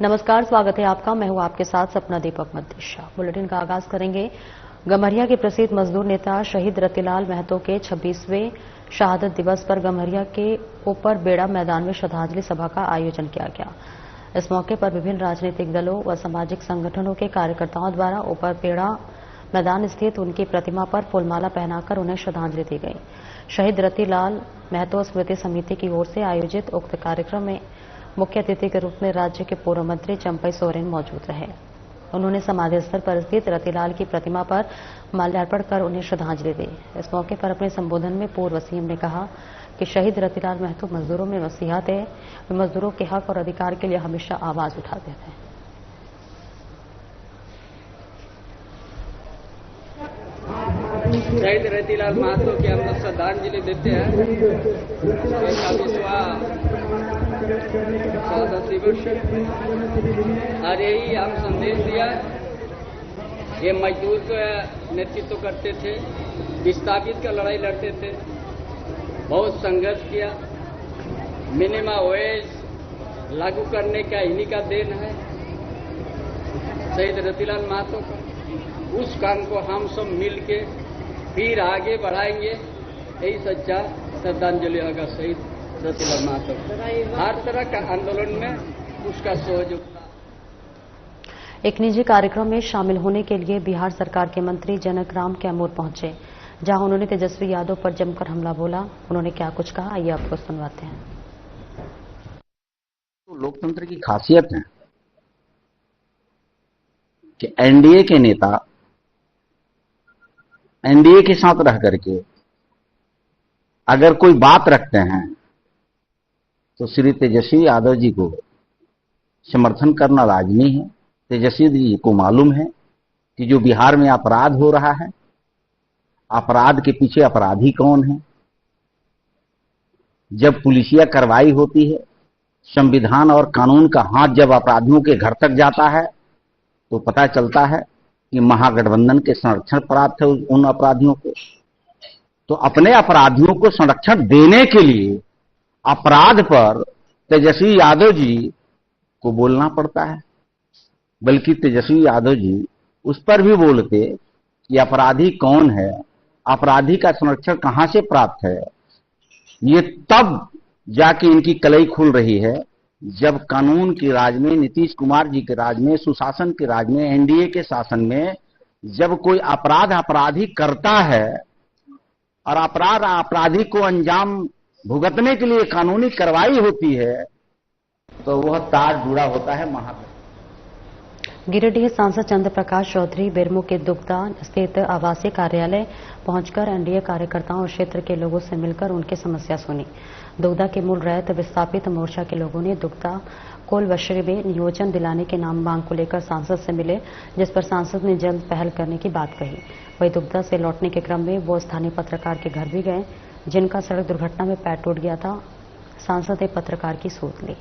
नमस्कार, स्वागत है आपका। मैं हूं आपके साथ सपना दीपक मद्देशा। बुलेटिन का आगाज करेंगे। गम्हरिया के प्रसिद्ध मजदूर नेता शहीद रतिलाल महतो के 26वें शहादत दिवस पर गम्हरिया के ऊपर बेड़ा मैदान में श्रद्धांजलि सभा का आयोजन किया गया। इस मौके पर विभिन्न राजनीतिक दलों व सामाजिक संगठनों के कार्यकर्ताओं द्वारा ऊपर बेड़ा मैदान स्थित उनकी प्रतिमा पर फूलमाला पहनाकर उन्हें श्रद्धांजलि दी गई। शहीद रतिलाल महतो स्मृति समिति की ओर से आयोजित उक्त कार्यक्रम में मुख्य अतिथि के रूप में राज्य के पूर्व मंत्री चंपई सोरेन मौजूद रहे। उन्होंने समाधि स्थल पर स्थित रतिलाल की प्रतिमा पर माल्यार्पण कर उन्हें श्रद्धांजलि दी। इस मौके पर अपने संबोधन में पूर्व सीएम ने कहा कि शहीद रतिलाल महतो मजदूरों में मसीहा थे। वे मजदूरों के हक और अधिकार के लिए हमेशा आवाज उठाते थे। शहीद रतिलाल महतो की हम लोग श्रद्धांजलि देते हैं। 26वां शहादत दिवस और यही हम संदेश दिया। ये मजदूर का नेतृत्व करते थे, विस्थापित का लड़ाई लड़ते थे, बहुत संघर्ष किया। मिनिमम वेज लागू करने का इन्हीं का देन है शहीद रतिलाल महतो का। उस काम को हम सब मिल के फिर आगे बढ़ाएंगे। यही सच्चा श्रद्धांजलि होगा शहीद रतिलाल महतो। हर तरह का आंदोलन में उसका सहयोग था। एक निजी कार्यक्रम में शामिल होने के लिए बिहार सरकार के मंत्री जनक राम कैमूर पहुंचे, जहां उन्होंने तेजस्वी यादव पर जमकर हमला बोला। उन्होंने क्या कुछ कहा, आइए आपको सुनवाते हैं। तो लोकतंत्र की खासियत है कि एनडीए के नेता एनडीए के साथ रह करके अगर कोई बात रखते हैं तो श्री तेजस्वी यादव जी को समर्थन करना लाजमी है। तेजस्वी जी को मालूम है कि जो बिहार में अपराध हो रहा है, अपराध के पीछे अपराधी कौन है। जब पुलिसिया कार्रवाई होती है, संविधान और कानून का हाथ जब अपराधियों के घर तक जाता है तो पता चलता है कि महागठबंधन के संरक्षण प्राप्त है उन अपराधियों को। तो अपने अपराधियों को संरक्षण देने के लिए अपराध पर तेजस्वी यादव जी को बोलना पड़ता है। बल्कि तेजस्वी यादव जी उस पर भी बोलते कि अपराधी कौन है, अपराधी का संरक्षण कहां से प्राप्त है। ये तब जाके इनकी कलई खुल रही है जब कानून के राज में, नीतीश कुमार जी के राज में, सुशासन के राज में, एनडीए के शासन में जब कोई अपराध अपराधी करता है और अपराध अपराधी को अंजाम भुगतने के लिए कानूनी कार्रवाई होती है तो वह तार जुड़ा होता है महागठबंधन। गिरिडीह सांसद चंद्र प्रकाश चौधरी बेरमो के दुग्धा स्थित आवासीय कार्यालय पहुंचकर एनडीए कार्यकर्ताओं और क्षेत्र के लोगों से मिलकर उनकी समस्या सुनी। दुग्धा के मूल रैत विस्थापित मोर्चा के लोगों ने दुग्धा कोलवशरी में नियोजन दिलाने के नाम मांग को लेकर सांसद से मिले, जिस पर सांसद ने जल्द पहल करने की बात कही। वहीं दुग्धा से लौटने के क्रम में वो स्थानीय पत्रकार के घर भी गए, जिनका सड़क दुर्घटना में पैर टूट गया था। सांसद ने पत्रकार की सूत ली।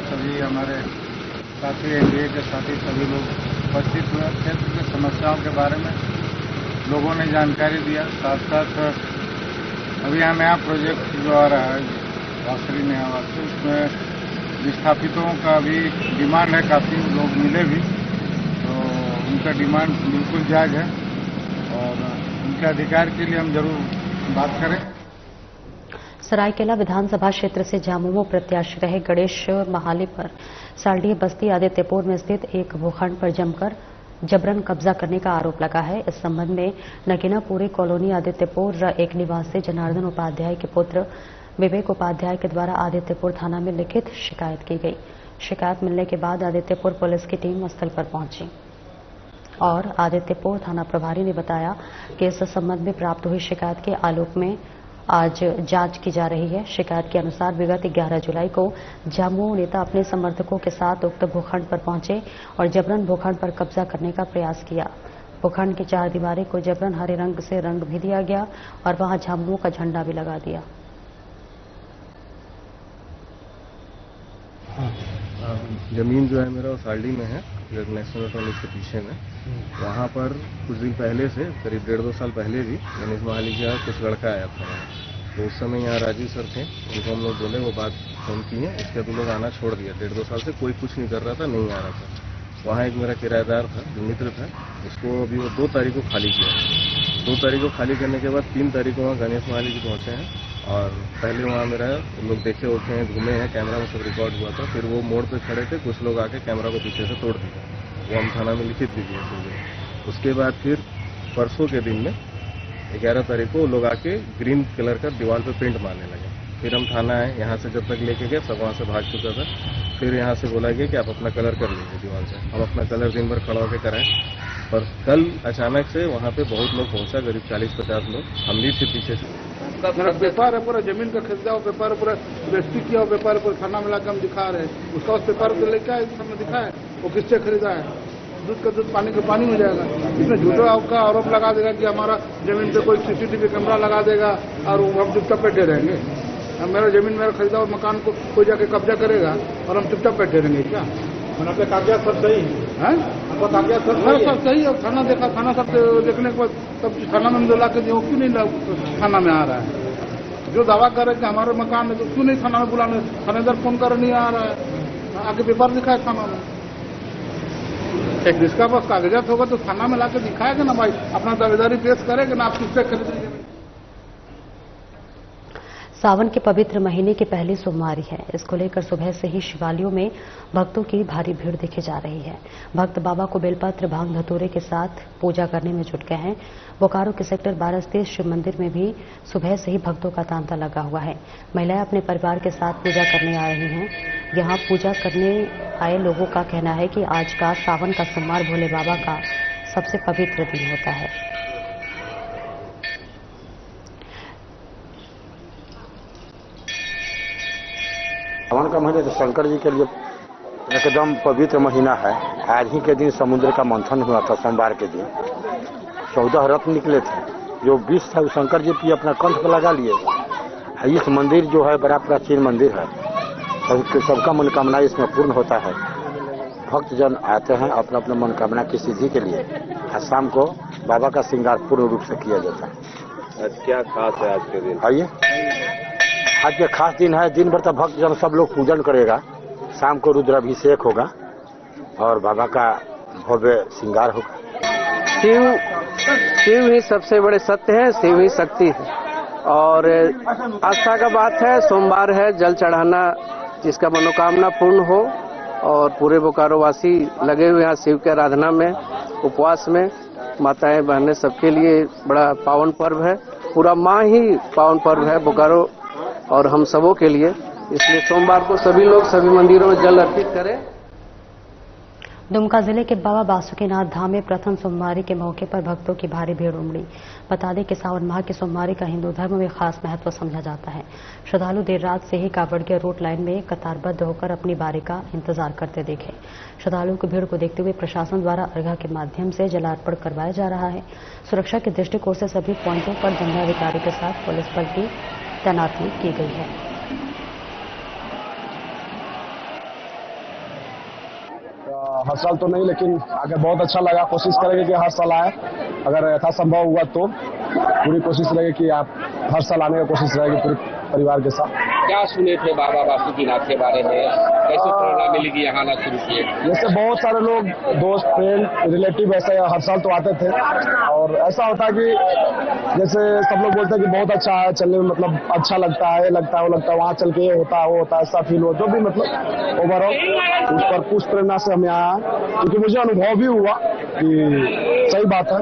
सभी हमारे साथी एनडीए के साथी सभी लोग उपस्थित हुए। क्षेत्र की समस्याओं के बारे में लोगों ने जानकारी दिया। साथ साथ अभी यहाँ नया प्रोजेक्ट जो आ रहा है वासरी नया वासरी, उसमें विस्थापितों का भी डिमांड है। काफ़ी लोग मिले भी, तो उनका डिमांड बिल्कुल जायज़ है और उनके अधिकार के लिए हम जरूर बात करें। सरायकेला विधानसभा क्षेत्र से झामुमो प्रत्याशी रहे गणेश महाली पर सालडीह बस्ती आदित्यपुर में स्थित एक भूखंड पर जमकर जबरन कब्जा करने का आरोप लगा है। इस संबंध में नगीनापुरी कॉलोनी आदित्यपुर एक निवासी जनार्दन उपाध्याय के पुत्र विवेक उपाध्याय के द्वारा आदित्यपुर थाना में लिखित शिकायत की गई। शिकायत मिलने के बाद आदित्यपुर पुलिस की टीम स्थल पर पहुंची और आदित्यपुर थाना प्रभारी ने बताया कि इस संबंध में प्राप्त हुई शिकायत के आलोक में आज जांच की जा रही है। शिकायत के अनुसार विगत 11 जुलाई को झामुमो नेता अपने समर्थकों के साथ उक्त भूखंड पर पहुंचे और जबरन भूखंड पर कब्जा करने का प्रयास किया। भूखंड की चारदीवारी को जबरन हरे रंग से रंग भी दिया गया और वहां झामुमो का झंडा भी लगा दिया। जमीन जो है मेरा वो सालडी में है, नेशनल कॉलेज के पीछे में। वहाँ पर कुछ दिन पहले से, करीब 1.5-2 साल पहले भी गणेश महाली का कुछ लड़का आया था तो उस समय यहाँ राजीव सर थे, उनको हम लोग बोले, वो बात फोन की है, इसके अभी लोग आना छोड़ दिया। 1.5-2 साल से कोई कुछ नहीं कर रहा था, नहीं आ रहा था। वहाँ एक मेरा किराएदार था, जो मित्र था, उसको अभी वो 2 तारीख को खाली किया। 2 तारीख को खाली करने के बाद 3 तारीख को वहाँ गणेश महाली जी पहुँचे हैं, और पहले वहाँ मेरा लोग देखे उठे हैं, घूमे हैं, कैमरा में सब रिकॉर्ड हुआ था। फिर वो मोड़ पे खड़े थे, कुछ लोग आके कैमरा को पीछे से तोड़ दिया, वो हम थाना में लिखित भी दिए। उसके बाद फिर परसों के दिन में 11 तारीख को वो लोग आके ग्रीन कलर का दीवार पे पेंट मारने लगे। फिर हम थाना आए, यहाँ से जब तक लेके गए सब वहाँ से भाग चुका था। फिर यहाँ से बोला गया कि आप अपना कलर कर लीजिए दीवार से। हम अपना कलर दिन भर खड़ा होकर कराएं, पर कल अचानक से वहाँ पे बहुत लोग पहुँचा, करीब 40-50 लोग। हम भी थे पीछे से। मेरा पेपर है, पूरा जमीन का खरीदा हुआ पेपर है, पूरा रजिस्ट्री किया हुआ पेपर है, पूरा थाना में लाकर हम दिखा रहे हैं। उसका उस पेपर को लेकर आए, हमने दिखाया वो किससे खरीदा है। दूध का दूध, पानी का पानी हो जाएगा। इसमें झूठा का आरोप लगा देगा कि हमारा जमीन पे कोई CCTV कैमरा लगा देगा और हम चुपचाप बैठे रहेंगे। मेरा जमीन मेरा खरीदा हुआ मकान को कोई जाके कब्जा करेगा और हम चुपचाप बैठे रहेंगे क्या? आपके कागजात सब सही है? आपका कागजात सब सही है। थाना देखा, थाना सब देखने के बाद सब थाना में ला के दिया, क्यों नहीं थाना में आ रहा है? जो दावा कर रहे कि हमारे मकान है, तो क्यों नहीं थाना में बुलाने? थानेदार फोन कर नहीं आ रहा है, आगे पेपर दिखाए थाना में। जिसका पास कागजात होगा तो थाना में लाके दिखाएगा ना भाई, अपना दावेदारी पेश करेगा ना, आप किससे खरीदेंगे। सावन के पवित्र महीने की पहली सोमवारी है। इसको लेकर सुबह से ही शिवालयों में भक्तों की भारी भीड़ देखी जा रही है। भक्त बाबा को बेलपत्र, भांग धतूरे के साथ पूजा करने में जुट गए हैं। बोकारो के सेक्टर 12 स्थित शिव मंदिर में भी सुबह से ही भक्तों का तांता लगा हुआ है। महिलाएं अपने परिवार के साथ पूजा करने आ रही हैं। यहाँ पूजा करने आए लोगों का कहना है कि आज का सावन का सोमवार भोले बाबा का सबसे पवित्र दिन होता है। सावन का महीना तो शंकर जी के लिए एकदम पवित्र महीना है। आज ही के दिन समुद्र का मंथन हुआ था। सोमवार के दिन 14 रत्न निकले थे, जो 20 था शंकर जी भी अपना कंठ पर लगा लिए। इस मंदिर जो है बड़ा प्राचीन मंदिर है, सबका मनोकामना इसमें पूर्ण होता है। भक्तजन आते हैं अपना अपना मनोकामना की सिद्धि के लिए। आज शाम को बाबा का श्रृंगार पूर्ण रूप से किया जाता है। क्या खास है आज के दिन? आइए, आज के खास दिन है। दिन भर तक भक्तजन सब लोग पूजन करेगा। शाम को रुद्राभिषेक होगा और बाबा का भव्य श्रृंगार होगा। शिव ही सबसे बड़े सत्य है, शिव ही शक्ति है और आस्था का बात है। सोमवार है, जल चढ़ाना, जिसका मनोकामना पूर्ण हो। और पूरे बोकारो वासी लगे हुए यहाँ शिव की आराधना में, उपवास में। माताएं बहनें सबके लिए बड़ा पावन पर्व है। पूरा माह ही पावन पर्व है बोकारो और हम सबों के लिए। इसलिए सोमवार को सभी लोग सभी मंदिरों में जल अर्पित करें। दुमका जिले के बाबा बासुकीनाथ धाम में प्रथम सोमवारी के मौके पर भक्तों की भारी भीड़ उमड़ी। बता दें कि सावन माह की सोमवारी का हिंदू धर्म में खास महत्व समझा जाता है। श्रद्धालु देर रात से ही कांवड़िया रूट लाइन में कतारबद्ध होकर अपनी बारी का इंतजार करते देखे। श्रद्धालुओं की भीड़ को देखते हुए प्रशासन द्वारा अर्घा के माध्यम से जलार्पण करवाया जा रहा है। सुरक्षा के दृष्टिकोण से सभी पॉइंटों पर दंडाधिकारी के साथ पुलिस बल की तैनाती की गई है। हर साल तो नहीं, लेकिन आगे बहुत अच्छा लगा। कोशिश करेंगे कि हर साल आए, अगर यथासंभव हुआ तो पूरी कोशिश रहेगी कि आप हर साल आने की कोशिश रहेगी पूरे परिवार के साथ। क्या सुने थे बाबा बासुकीनाथ के बारे में? कैसे प्रेरणा मिली कि यहाँ आना शुरू किए? जैसे बहुत सारे लोग, दोस्त, फ्रेंड, रिलेटिव ऐसे हर साल तो आते थे और ऐसा होता है कि जैसे सब लोग बोलते हैं कि बहुत अच्छा है चलने में, मतलब अच्छा लगता है, लगता है वो लगता है, वहाँ चल के ये होता है वो होता है, ऐसा फील हो, जो भी मतलब ओवरऑल उस पर कुछ प्रेरणा से हमें आया, क्योंकि मुझे अनुभव भी हुआ कि सही बात है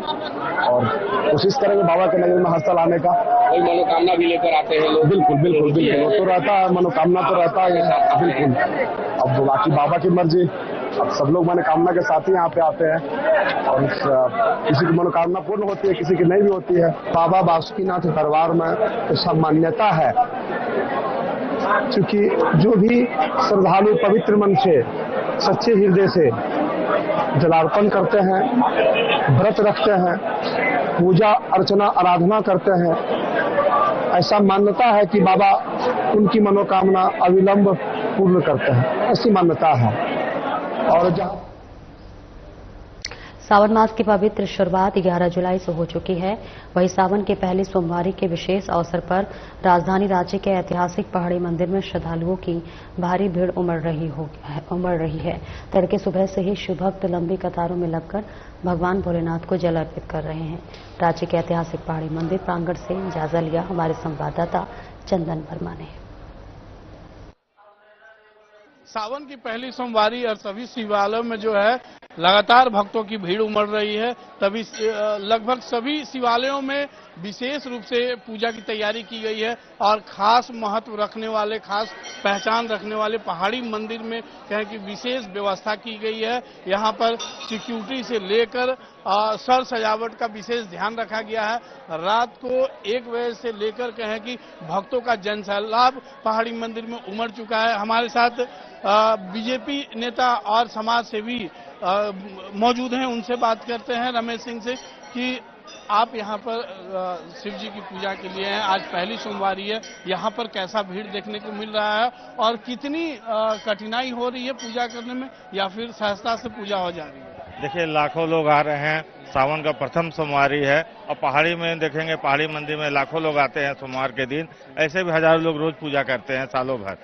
और कोशिश करेंगे बाबा के नगर में हर साल आने का। कोई मनोकामना भी लेकर आते हैं लोग? बिल्कुल बिल्कुल बिल्कुल, वो तो रहता है, मनोकामना तो रहता है बिल्कुल। अब बाकी बाबा की मर्जी, अब सब लोग मनोकामना के साथ ही यहाँ पे आते हैं और किसी की मनोकामना पूर्ण होती है, किसी की नहीं भी होती है। बाबा बासुकीनाथ दरबार में ऐसा मान्यता है, क्योंकि जो भी श्रद्धालु पवित्र मन से, सच्चे हृदय से जलार्पण करते हैं, व्रत रखते हैं, पूजा अर्चना आराधना करते हैं, ऐसा मान्यता है कि बाबा उनकी मनोकामना अविलंब पूर्ण करते हैं, ऐसी मान्यता है। और जहाँ सावन मास की पवित्र शुरुआत 11 जुलाई से हो चुकी है। वहीं सावन के पहली सोमवारी के विशेष अवसर पर राजधानी रांची के ऐतिहासिक पहाड़ी मंदिर में श्रद्धालुओं की भारी भीड़ उमड़ रही है। तड़के सुबह से ही शिव भक्त लंबी कतारों में लगकर भगवान भोलेनाथ को जल अर्पित कर रहे हैं। रांची के ऐतिहासिक पहाड़ी मंदिर प्रांगण से जायजा लिया हमारे संवाददाता चंदन वर्मा ने। सावन की पहली सोमवारी और सभी शिवालयों में जो है लगातार भक्तों की भीड़ उमड़ रही है। तभी लगभग सभी शिवालयों में विशेष रूप से पूजा की तैयारी की गई है और खास महत्व रखने वाले, खास पहचान रखने वाले पहाड़ी मंदिर में कहें कि विशेष व्यवस्था की गई है। यहाँ पर सिक्योरिटी से लेकर सर सजावट का विशेष ध्यान रखा गया है। रात को 1 बजे से लेकर कहें कि भक्तों का जनसैलाब पहाड़ी मंदिर में उमड़ चुका है। हमारे साथ बीजेपी नेता और समाज सेवी मौजूद हैं, उनसे बात करते हैं, रमेश सिंह से, कि आप यहाँ पर शिव जी की पूजा के लिए हैं। आज पहली सोमवारी है, यहाँ पर कैसा भीड़ देखने को मिल रहा है और कितनी कठिनाई हो रही है पूजा करने में, या फिर सहजता से पूजा हो जा रही है? देखिए, लाखों लोग आ रहे हैं। सावन का प्रथम सोमवारी है और पहाड़ी में देखेंगे, पहाड़ी मंदिर में लाखों लोग आते हैं सोमवार के दिन। ऐसे भी हजारों लोग रोज पूजा करते हैं सालों भर।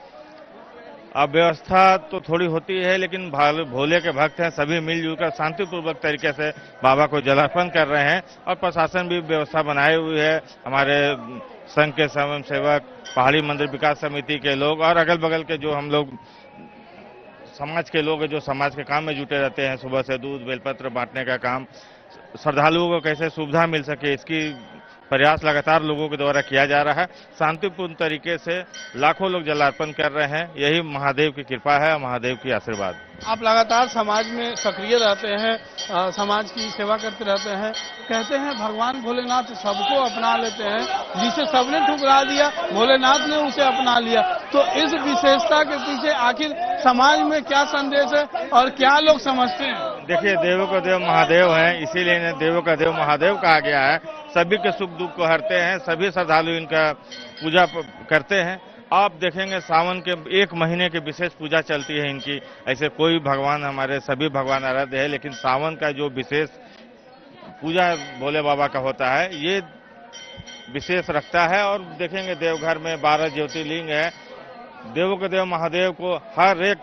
अब व्यवस्था तो थोड़ी होती है, लेकिन भोले के भक्त हैं, सभी मिलजुल कर शांतिपूर्वक तरीके से बाबा को जलार्पण कर रहे हैं और प्रशासन भी व्यवस्था बनाए हुई है। हमारे संघ के स्वयं सेवक, पहाड़ी मंदिर विकास समिति के लोग और अगल बगल के जो हम लोग समाज के लोग हैं, जो समाज के काम में जुटे रहते हैं, सुबह से दूध बेलपत्र बांटने का काम, श्रद्धालुओं को कैसे सुविधा मिल सके, इसकी प्रयास लगातार लोगों के द्वारा किया जा रहा है। शांतिपूर्ण तरीके से लाखों लोग जलार्पण कर रहे हैं। यही महादेव की कृपा है, महादेव की आशीर्वाद। आप लगातार समाज में सक्रिय रहते हैं, समाज की सेवा करते रहते हैं। कहते हैं भगवान भोलेनाथ सबको अपना लेते हैं, जिसे सबने ठुकरा दिया भोलेनाथ ने उसे अपना लिया। तो इस विशेषता के पीछे आखिर समाज में क्या संदेश है और क्या लोग समझते हैं? देखिए, देवों का देव महादेव हैं, इसीलिए इन्हें देवों का देव महादेव कहा गया है। सभी के सुख दुख को हरते हैं, सभी श्रद्धालु इनका पूजा करते हैं। आप देखेंगे सावन के 1 महीने की विशेष पूजा चलती है इनकी। ऐसे कोई भगवान, हमारे सभी भगवान आराध्य है, लेकिन सावन का जो विशेष पूजा भोले बाबा का होता है, ये विशेष रखता है। और देखेंगे देवघर में 12 ज्योतिर्लिंग है। देवों के देव महादेव को हर एक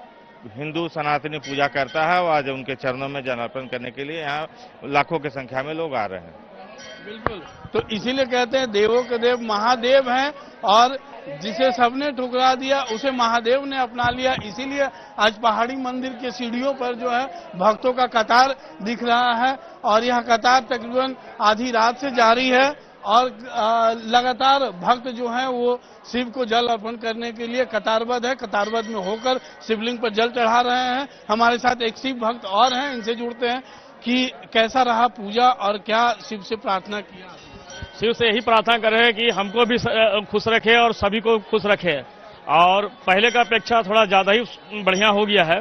हिंदू सनातनी पूजा करता है और आज उनके चरणों में जलार्पण करने के लिए यहाँ लाखों की संख्या में लोग आ रहे हैं। बिल्कुल, तो इसीलिए कहते हैं देवों के देव महादेव हैं और जिसे सबने ठुकरा दिया उसे महादेव ने अपना लिया। इसीलिए आज पहाड़ी मंदिर के सीढ़ियों पर जो है भक्तों का कतार दिख रहा है और यह कतार तकरीबन आधी रात से जारी है और लगातार भक्त जो हैं वो शिव को जल अर्पण करने के लिए कतारबद्ध है। कतारबद्ध में होकर शिवलिंग पर जल चढ़ा रहे हैं। हमारे साथ एक शिव भक्त और हैं, इनसे जुड़ते हैं कि कैसा रहा पूजा और क्या शिव से प्रार्थना किया? शिव से यही प्रार्थना कर रहे हैं कि हमको भी खुश रखे और सभी को खुश रखे। और पहले का अपेक्षा थोड़ा ज्यादा ही बढ़िया हो गया है।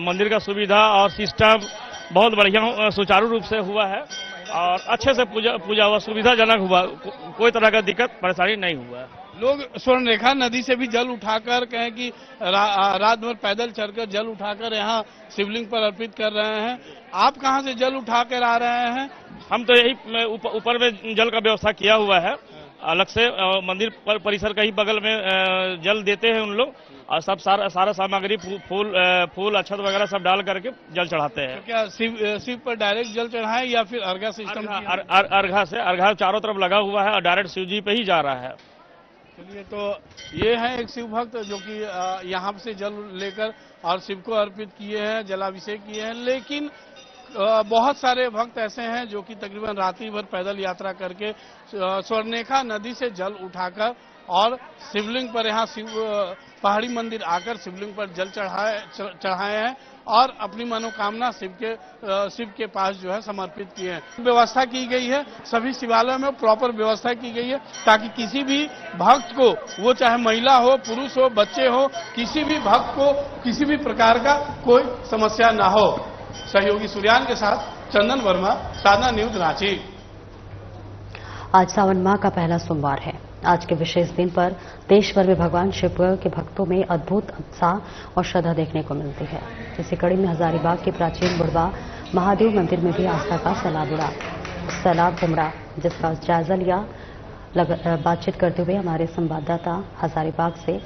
मंदिर का सुविधा और सिस्टम बहुत बढ़िया सुचारू रूप से हुआ है और अच्छे से पूजा हुआ, सुविधाजनक हुआ, कोई तरह का दिक्कत परेशानी नहीं हुआ है। लोग स्वर्णरेखा नदी से भी जल उठाकर कहें कि रात भर पैदल चलकर जल उठाकर यहाँ शिवलिंग पर अर्पित कर रहे हैं। आप कहाँ से जल उठाकर आ रहे हैं? हम तो यही ऊपर में जल का व्यवस्था किया हुआ है, अलग से मंदिर परिसर का ही बगल में जल देते हैं उन लोग और सब सारा सामग्री फूल अक्षत वगैरह सब डाल करके जल चढ़ाते हैं। तो क्या शिव पर डायरेक्ट जल चढ़ाएं या फिर अर्घा सिस्टम? अर्घा चारों तरफ लगा हुआ है और डायरेक्ट शिव जी पे ही जा रहा है। चलिए, तो ये है एक शिव भक्त जो कि यहाँ से जल लेकर और शिव को अर्पित किए हैं, जलाभिषेक किए हैं। लेकिन बहुत सारे भक्त ऐसे हैं जो कि तकरीबन रात्रि भर पैदल यात्रा करके स्वर्णरेखा नदी से जल उठाकर और शिवलिंग पर यहाँ पहाड़ी मंदिर आकर शिवलिंग पर जल चढ़ाए हैं और अपनी मनोकामना शिव के पास जो है समर्पित किए हैं। व्यवस्था की गई है, सभी शिवालयों में प्रॉपर व्यवस्था की गई है ताकि किसी भी भक्त को, वो चाहे महिला हो, पुरुष हो, बच्चे हो, किसी भी भक्त को किसी भी प्रकार का कोई समस्या ना हो। सहयोगी सूर्यान के साथ चंदन वर्मा, साधना न्यूज, रांची। आज सावन माह का पहला सोमवार है। आज के विशेष दिन पर देश भर में भगवान शिव के भक्तों में अद्भुत उत्साह और श्रद्धा देखने को मिलती है। इसी कड़ी में हजारीबाग के प्राचीन बुढ़वा महादेव मंदिर में भी आस्था का सैलाब उमड़ा, जिसका जायजा लिया बातचीत करते हुए हमारे संवाददाता हजारीबाग से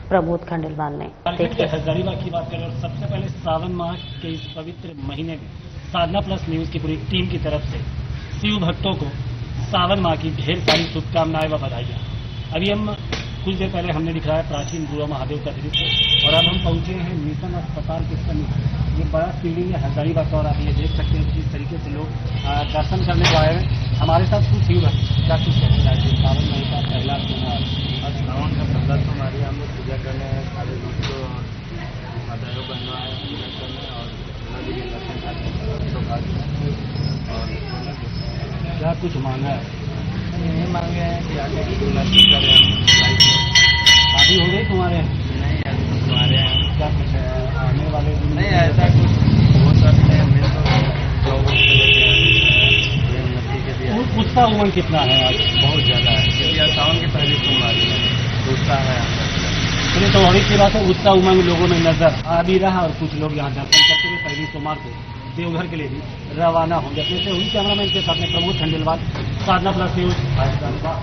प्रमोद खंडेलवाल ने। देखिए हजारीबाग की बात करें, सबसे पहले सावन माह के इस पवित्र महीने में साधना प्लस न्यूज की पूरी टीम की तरफ से शिव भक्तों को सावन माह की ढेर सारी शुभकामनाएं व बधाइयां। अभी हम कुछ देर पहले हमने दिखाया प्राचीन बुढ़वा महादेव का दृश्य और अब हम पहुंचे हैं मिशन अस्पताल के समीप। ये बड़ा फील्डिंग है हजारीबाग और आप ये देख सकते हैं किस तरीके से लोग दर्शन करने को आए हैं। हमारे साथ कुछ शिव भक्त क्या कुछ कहना है सावन माह का पहला सोमवार और सावन का पहला सोमवार हम लोग पूजा करने हैं, सारे लोग को माताओं बनना है, पूजा करने और नदी के दर्शन करने और क्या कुछ मांगा है? ये मांगे हैं कि आगे की शादी हो गई तुम्हारे? नहीं अभी तुम्हारे क्या कुछ है आने वाले दिन? नहीं ऐसा कुछ हो सकते हैं। उत्साह उमंग कितना है आज? बहुत ज्यादा है क्योंकि सावन के पहले सोमवार है, उत्साह है। चलिए तो और की बात है, उत्साह उमंग लोगों में नजर आ भी रहा और कुछ लोग यहाँ दर्शन करते हुए पहली सोमवार को देवघर के लिए भी रवाना होंगे। अपने से हुई कैमरामैन के साथ में प्रमोद खंडेलवाल, साधना प्लस न्यूज, हजारीबाग।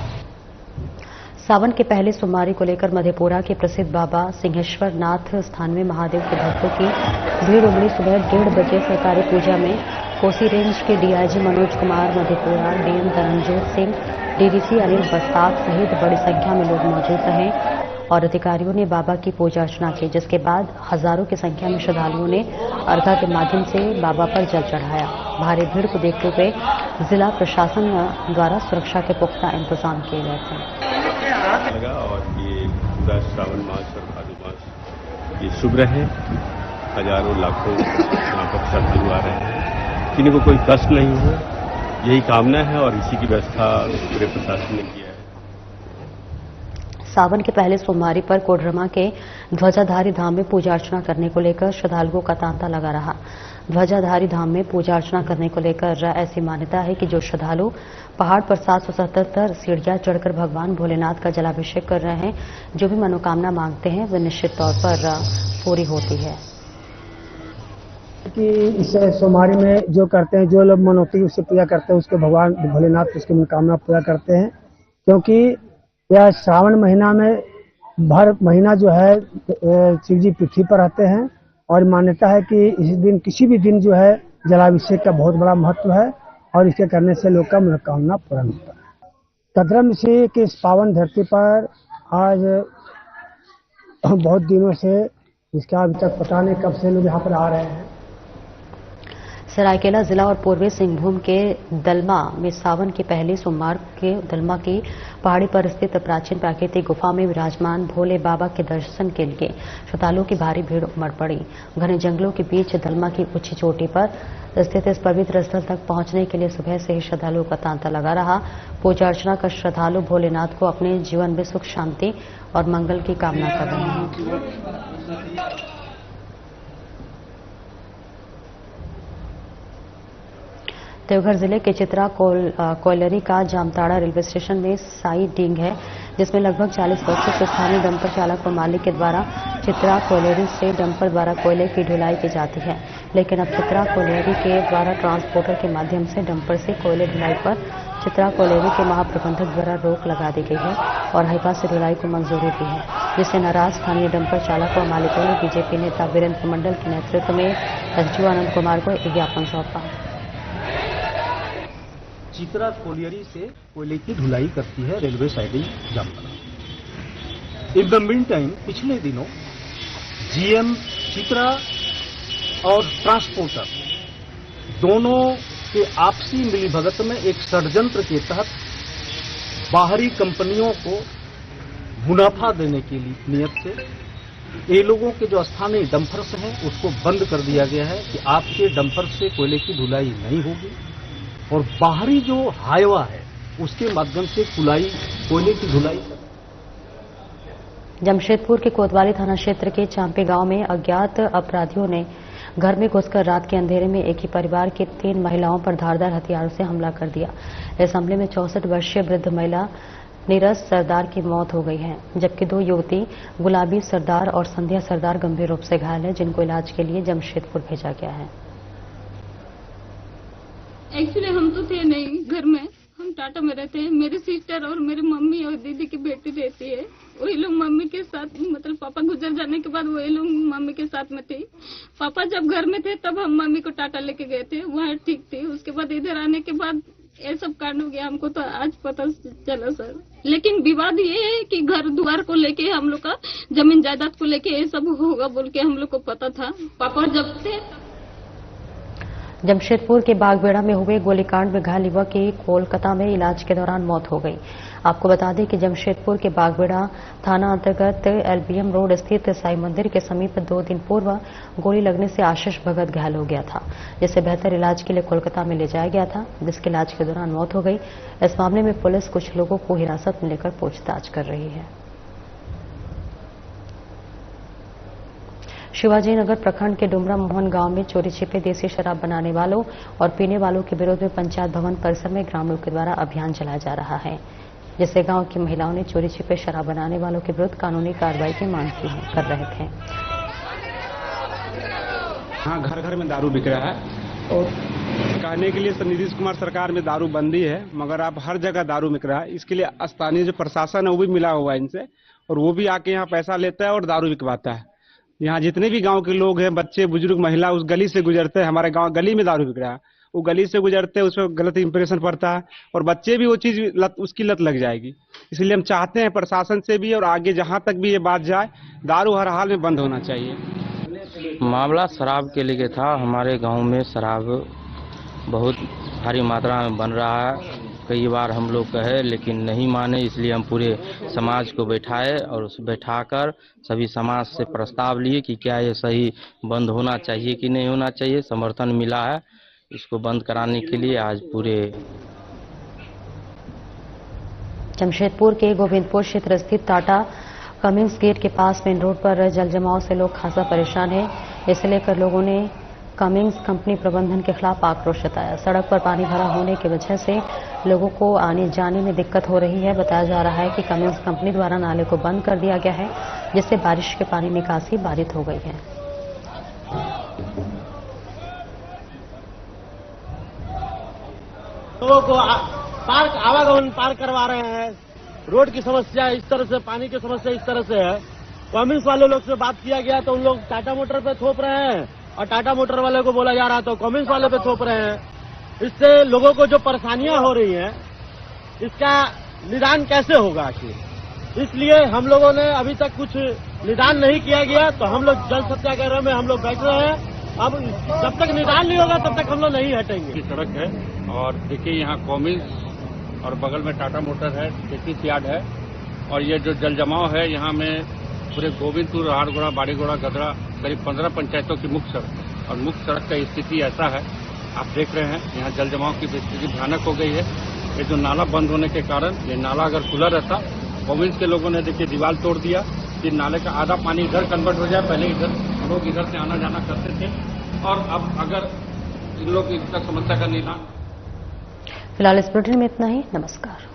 सावन के पहले सोमवारी को लेकर मधेपुरा के प्रसिद्ध बाबा सिंहेश्वर नाथ स्थान में महादेव के भक्तों की भीड़ उमड़ी। सुबह 1:30 बजे सरकारी पूजा में कोसी रेंज के DIG Manoj Kumar, Madhepura DM Dharmjot Singh, DDC Anil Bastak सहित बड़ी संख्या में लोग मौजूद रहे और अधिकारियों ने बाबा की पूजा अर्चना की, जिसके बाद हजारों की संख्या में श्रद्धालुओं ने अर्घा के माध्यम से बाबा पर जल चढ़ाया। भारी भीड़ को देखते हुए जिला प्रशासन द्वारा सुरक्षा के पुख्ता इंतजाम किए गए थे। लगा और ये पूरा श्रावण मास और भादु मास ये शुभ रहे। हजारों लाखों यहाँ पर श्रद्धालु आ रहे हैं, किन्हीं को कोई कष्ट नहीं हो, यही कामना है और इसी की व्यवस्था पूरे प्रशासन ने किया है। सावन के पहले सोमवारी पर कोडरमा के ध्वजाधारी धाम में पूजा अर्चना करने को लेकर श्रद्धालुओं का तांता लगा रहा। ध्वजाधारी धाम में पूजा अर्चना करने को लेकर ऐसी मान्यता है कि जो श्रद्धालु पहाड़ पर 777 सीढ़ियां चढ़कर भगवान भोलेनाथ का जलाभिषेक कर रहे हैं, जो भी मनोकामना मांगते हैं वह निश्चित तौर पर पूरी होती है। कि इस सोमवारी में जो करते हैं, जो लोग मनोती उससे पूजा करते हैं, उसके भगवान भोलेनाथ उसकी मनोकामना पूरा करते हैं। क्योंकि यह श्रावण महीना में भर महीना जो है शिव जी पृथ्वी पर रहते हैं और मान्यता है कि इस दिन किसी भी दिन जो है जलाभिषेक का बहुत बड़ा महत्व है और इसके करने से लोग का मनोकामना पूर्ण होता है। कदरम से कि इस पावन धरती पर आज बहुत दिनों से इसका अभी तक पता नहीं कब से लोग यहाँ पर आ रहे हैं। सरायकेला जिला और पूर्वी सिंहभूम के दलमा में सावन के पहले सोमवार के दलमा की पहाड़ी पर स्थित प्राचीन प्राकृतिक गुफा में विराजमान भोले बाबा के दर्शन के लिए श्रद्धालुओं की भारी भीड़ उमड़ पड़ी। घने जंगलों के बीच दलमा की ऊंची चोटी पर स्थित इस पवित्र स्थल तक पहुंचने के लिए सुबह से ही श्रद्धालुओं का तांता लगा रहा। पूजा अर्चना कर श्रद्धालु भोलेनाथ को अपने जीवन में सुख शांति और मंगल की कामना कर रहे हैं। देवघर जिले के चित्रा कोयलरी का जामताड़ा रेलवे स्टेशन में साई डिंग है, जिसमें लगभग 40 वर्षों से स्थानीय डंपर चालक व मालिक के द्वारा चित्रा कोयलरी से डंपर द्वारा कोयले की ढुलाई की जाती है। लेकिन अब चित्रा कोयलरी के द्वारा ट्रांसपोर्टर के माध्यम से डंपर से कोयले ढुलाई पर चित्रा कोयलरी के महाप्रबंधक द्वारा रोक लगा दी गई है और हाईवा से ढुलाई को मंजूरी दी है, जिससे नाराज स्थानीय डंपर चालक व मालिकों ने बीजेपी नेता वीरेंद्र मंडल के नेतृत्व में एसडीओ आनंद कुमार को एक ज्ञापन सौंपा। चित्रा कोयलरी से कोयले की ढुलाई करती है railway siding Jamtara. In the mean time पिछले दिनों जीएम चित्रा और ट्रांसपोर्टर दोनों के आपसी मिलीभगत में एक षड्यंत्र के तहत बाहरी कंपनियों को मुनाफा देने की नियत से ये लोगों के जो स्थानीय डंपर्स हैं उसको बंद कर दिया गया है कि आपके डंपर से कोयले की ढुलाई नहीं होगी और बाहरी जो हाईवा है उसके माध्यम से कोयले की ढुलाई। जमशेदपुर के कोतवाली थाना क्षेत्र के चांपे गांव में अज्ञात अपराधियों ने घर में घुसकर रात के अंधेरे में एक ही परिवार की 3 महिलाओं पर धारदार हथियारों से हमला कर दिया। इस हमले में 64 वर्षीय वृद्ध महिला नीरज सरदार की मौत हो गई है, जबकि 2 युवती गुलाबी सरदार और संध्या सरदार गंभीर रूप से घायल है, जिनको इलाज के लिए जमशेदपुर भेजा गया है। एक्चुअली हम तो थे नहीं घर में, हम टाटा में रहते हैं। मेरी सिस्टर और मेरी मम्मी और दीदी की बेटी रहती है, वही लोग मम्मी के साथ, मतलब पापा गुजर जाने के बाद वही लोग मम्मी के साथ में थे। पापा जब घर में थे तब हम मम्मी को टाटा लेके गए थे, वहाँ ठीक थी। उसके बाद इधर आने के बाद ये सब कांड हो गया, हमको तो आज पता चला सर। लेकिन विवाद ये है कि घर द्वार को लेके, हम लोग का जमीन जायदाद को लेके ये सब होगा बोल के हम लोग को पता था। पापा जब थे। जमशेदपुर के बागबेड़ा में हुए गोलीकांड में घायल युवक की कोलकाता में इलाज के दौरान मौत हो गई। आपको बता दें कि जमशेदपुर के बागबेड़ा थाना अंतर्गत एलबीएम रोड स्थित साई मंदिर के समीप 2 दिन पूर्व गोली लगने से आशीष भगत घायल हो गया था, जिसे बेहतर इलाज के लिए कोलकाता में ले जाया गया था, जिसके इलाज के दौरान मौत हो गई। इस मामले में पुलिस कुछ लोगों को हिरासत में लेकर पूछताछ कर रही है। शिवाजी नगर प्रखंड के डुमरा मोहन गांव में चोरी छिपे देसी शराब बनाने वालों और पीने वालों के विरोध में पंचायत भवन परिसर में ग्रामीणों के द्वारा अभियान चलाया जा रहा है, जिससे गांव की महिलाओं ने चोरी छिपे शराब बनाने वालों के विरुद्ध कानूनी कार्रवाई की मांग कर रहे थे। हाँ, घर घर में दारू बिक रहा है और कहने के लिए नीतीश कुमार सरकार में दारू बंदी है, मगर अब हर जगह दारू बिक रहा है। इसके लिए स्थानीय जो प्रशासन है वो भी मिला हुआ है इनसे, और वो भी आके यहाँ पैसा लेता है और दारू बिकवाता है। यहाँ जितने भी गांव के लोग हैं, बच्चे बुजुर्ग महिला उस गली से गुजरते हैं, हमारे गांव गली में दारू बिक रहा है, वो गली से गुजरते हैं, उसमें गलत इंप्रेशन पड़ता है और बच्चे भी वो चीज उसकी लत लग जाएगी। इसलिए हम चाहते हैं प्रशासन से भी और आगे जहां तक भी ये बात जाए, दारू हर हाल में बंद होना चाहिए। मामला शराब के लिए था। हमारे गांव में शराब बहुत भारी मात्रा में बन रहा है। कई बार हम लोग कहे लेकिन नहीं माने, इसलिए हम पूरे समाज को बैठाए और बैठाकर सभी समाज से प्रस्ताव लिए कि क्या ये सही बंद होना चाहिए कि नहीं होना चाहिए। समर्थन मिला है इसको बंद कराने के लिए। आज पूरे जमशेदपुर के गोविंदपुर क्षेत्र स्थित टाटा कमिंग्स गेट के पास मेन रोड पर जल जमाव से लोग खासा परेशान है। इसे लेकर लोगों ने कमिंग्स कंपनी प्रबंधन के खिलाफ आक्रोश जताया। सड़क पर पानी भरा होने की वजह से लोगों को आने जाने में दिक्कत हो रही है। बताया जा रहा है कि कमिंग्स कंपनी द्वारा नाले को बंद कर दिया गया है, जिससे बारिश के पानी निकासी बाधित हो गई है। लोगों को पार्क आवागमन पार करवा रहे हैं। रोड की समस्या इस तरह से, पानी की समस्या इस तरह से है। कमिंग्स वाले लोग से बात किया गया तो उन लोग टाटा मोटर पे थोप रहे हैं और टाटा मोटर वाले को बोला जा रहा तो कमिंग्स वाले पे थोप रहे हैं। इससे लोगों को जो परेशानियां हो रही हैं, इसका निदान कैसे होगा आखिर। इसलिए हम लोगों ने अभी तक कुछ निदान नहीं किया गया, तो हम लोग जल सत्याग्रह में हम लोग बैठ रहे हैं। अब जब तक निदान नहीं होगा तब तक हम लोग नहीं हटेंगे। सड़क है और देखिए यहाँ कॉमिन्स और बगल में टाटा मोटर है, टेक्निक यार्ड है, और ये जो जल जमाव है यहाँ में पूरे गोविंदपुर, हाड़गोड़ा, बाड़ीगोड़ा, गदरा करीब 15 पंचायतों की मुख्य सड़क, और मुख्य सड़क का स्थिति ऐसा है, आप देख रहे हैं यहाँ जल जमाव की स्थिति भयानक हो गई है। ये जो नाला बंद होने के कारण, ये नाला अगर खुला रहता, कॉमिन्स के लोगों ने देखिए दीवार तोड़ दिया कि नाले का आधा पानी इधर कन्वर्ट हो जाए। पहले इधर लोग इधर से आना जाना करते थे, और अब अगर इन लोग इस समस्या का निदान। फिलहाल इस बुलेटिन में इतना ही। नमस्कार।